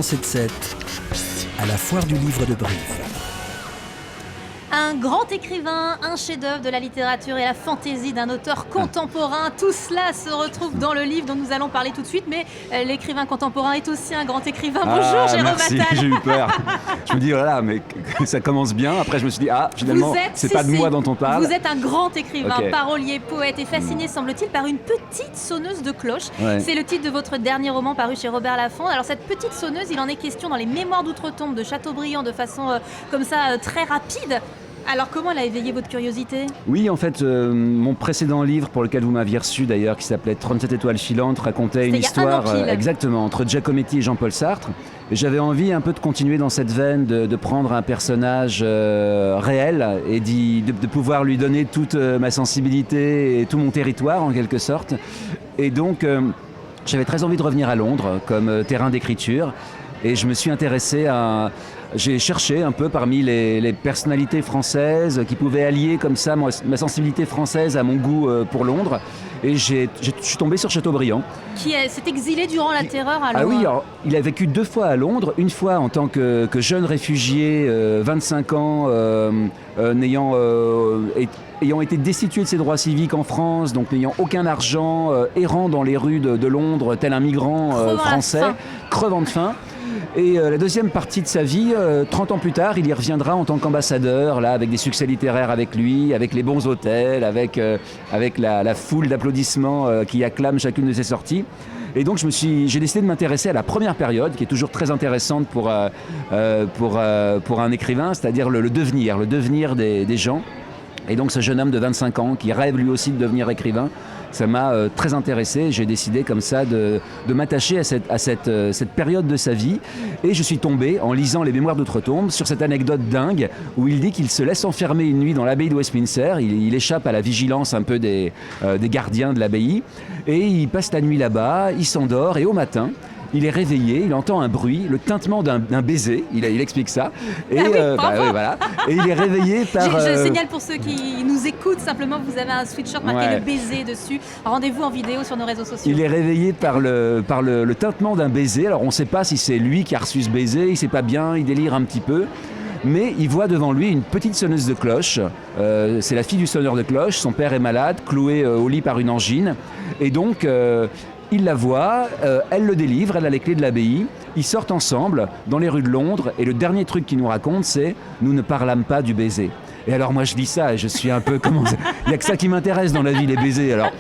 177 à la foire du livre de Brive. Un grand écrivain, un chef-d'œuvre de la littérature et la fantaisie d'un auteur contemporain. Tout cela se retrouve dans le livre dont nous allons parler tout de suite. Mais l'écrivain contemporain est aussi un grand écrivain. Bonjour Jérôme merci, Attal. J'ai eu peur. Je me dis, oh là là, mais ça commence bien. Après, je me suis dit, finalement, c'est pas de moi dont on parle. Vous êtes un grand écrivain, Okay. parolier, poète et fasciné, semble-t-il, par une petite sonneuse de cloche. Ouais. C'est le titre de votre dernier roman paru chez Robert Laffont. Alors cette petite sonneuse, il en est question dans les Mémoires d'outre-tombe de Chateaubriand de façon comme ça très rapide. Alors comment elle a éveillé votre curiosité ? Oui, en fait, mon précédent livre, pour lequel vous m'aviez reçu d'ailleurs, qui s'appelait 37 étoiles filantes, racontait une C'était il y a un an histoire pile. exactement entre Giacometti et Jean-Paul Sartre. Et j'avais envie un peu de continuer dans cette veine, de prendre un personnage réel et de pouvoir lui donner toute ma sensibilité et tout mon territoire en quelque sorte. Et donc, j'avais très envie de revenir à Londres comme terrain d'écriture. Et je me suis intéressé à... J'ai cherché un peu parmi les personnalités françaises qui pouvaient allier comme ça ma sensibilité française à mon goût pour Londres. Et je suis tombé sur Chateaubriand. Qui s'est exilé durant la Terreur à Londres. Ah oui, alors, il a vécu 2 fois à Londres. Une fois en tant que jeune réfugié, 25 ans, ayant été destitué de ses droits civiques en France, donc n'ayant aucun argent, errant dans les rues de Londres tel un migrant français, crevant de faim. Et la deuxième partie de sa vie, 30 ans plus tard, il y reviendra en tant qu'ambassadeur, là, avec des succès littéraires avec lui, avec les bons hôtels, avec la foule d'applaudissements qui acclament chacune de ses sorties. Et donc j'ai décidé de m'intéresser à la première période, qui est toujours très intéressante pour un écrivain, c'est-à-dire le devenir des gens. Et donc ce jeune homme de 25 ans qui rêve lui aussi de devenir écrivain, ça m'a très intéressé. J'ai décidé comme ça de m'attacher à cette période de sa vie. Et je suis tombé, en lisant les Mémoires d'outre-tombe, sur cette anecdote dingue où il dit qu'il se laisse enfermer une nuit dans l'abbaye de Westminster. Il échappe à la vigilance un peu des gardiens de l'abbaye. Et il passe la nuit là-bas, il s'endort et au matin... Il est réveillé, il entend un bruit, le tintement d'un baiser, il explique ça. Et, voilà. Et il est réveillé par... Je signale pour ceux qui nous écoutent, simplement vous avez un sweatshirt marqué le baiser dessus. Rendez-vous en vidéo sur nos réseaux sociaux. Il est réveillé par le tintement d'un baiser. Alors on ne sait pas si c'est lui qui a reçu ce baiser, il ne sait pas bien, il délire un petit peu. Mais il voit devant lui une petite sonneuse de cloche. C'est la fille du sonneur de cloche, son père est malade, cloué au lit par une angine. Et donc... il la voit, elle le délivre, elle a les clés de l'abbaye, ils sortent ensemble dans les rues de Londres et le dernier truc qu'il nous raconte c'est « Nous ne parlâmes pas du baiser ». Et alors moi je dis ça et je suis un peu... Il n'y a que ça qui m'intéresse dans la vie, les baisers. Alors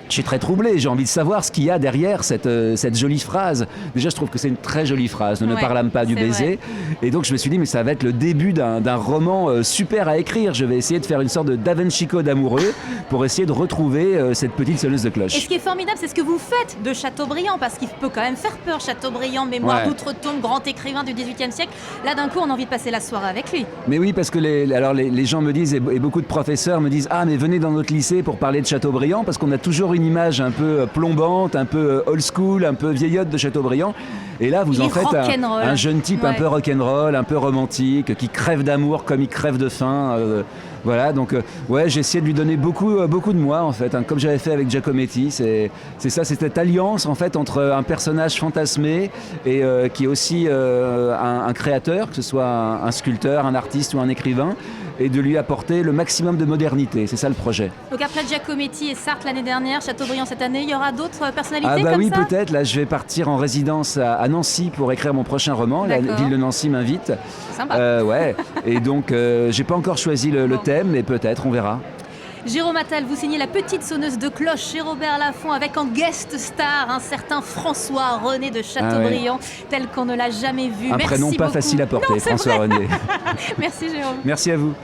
je suis très troublé, j'ai envie de savoir ce qu'il y a derrière cette jolie phrase. Déjà je trouve que c'est une très jolie phrase, nous ne parlâmes pas du baiser. Et donc je me suis dit mais ça va être le début d'un roman super à écrire. Je vais essayer de faire une sorte de Da Vinci Code amoureux pour essayer de retrouver cette petite sonneuse de cloche. Et ce qui est formidable, c'est ce que vous faites de Chateaubriand, parce qu'il peut quand même faire peur, Chateaubriand, Mémoires d'outre-tombe, grand écrivain du XVIIIe siècle. Là d'un coup on a envie de passer la soirée avec lui. Mais oui, parce que les gens me disent, et beaucoup de professeurs me disent « Ah mais venez dans notre lycée pour parler de Chateaubriand » parce qu'on a toujours une image un peu plombante, un peu old school, un peu vieillotte de Chateaubriand. Et là, vous en faites un jeune type un peu rock'n'roll, un peu romantique, qui crève d'amour comme il crève de faim. Voilà, donc j'ai essayé de lui donner beaucoup de moi en fait, comme j'avais fait avec Giacometti. C'est ça, c'est cette alliance en fait entre un personnage fantasmé et qui est aussi un créateur, que ce soit un sculpteur, un artiste ou un écrivain, et de lui apporter le maximum de modernité. C'est ça le projet. Donc après Giacometti et Sartre l'année dernière, Chateaubriand cette année, il y aura d'autres personnalités comme ça ? Ah bah oui, ça peut-être. Là, je vais partir en résidence à Nancy pour écrire mon prochain roman. La ville de Nancy m'invite. Sympa. Et donc, j'ai pas encore choisi le thème, mais peut-être, on verra. Jérôme Attal, vous signez La Petite Sonneuse de cloche chez Robert Laffont avec en guest star un certain François-René de Chateaubriand, tel qu'on ne l'a jamais vu. Un Merci prénom pas beaucoup. facile à porter, Non, François-René. Merci Jérôme. Merci à vous.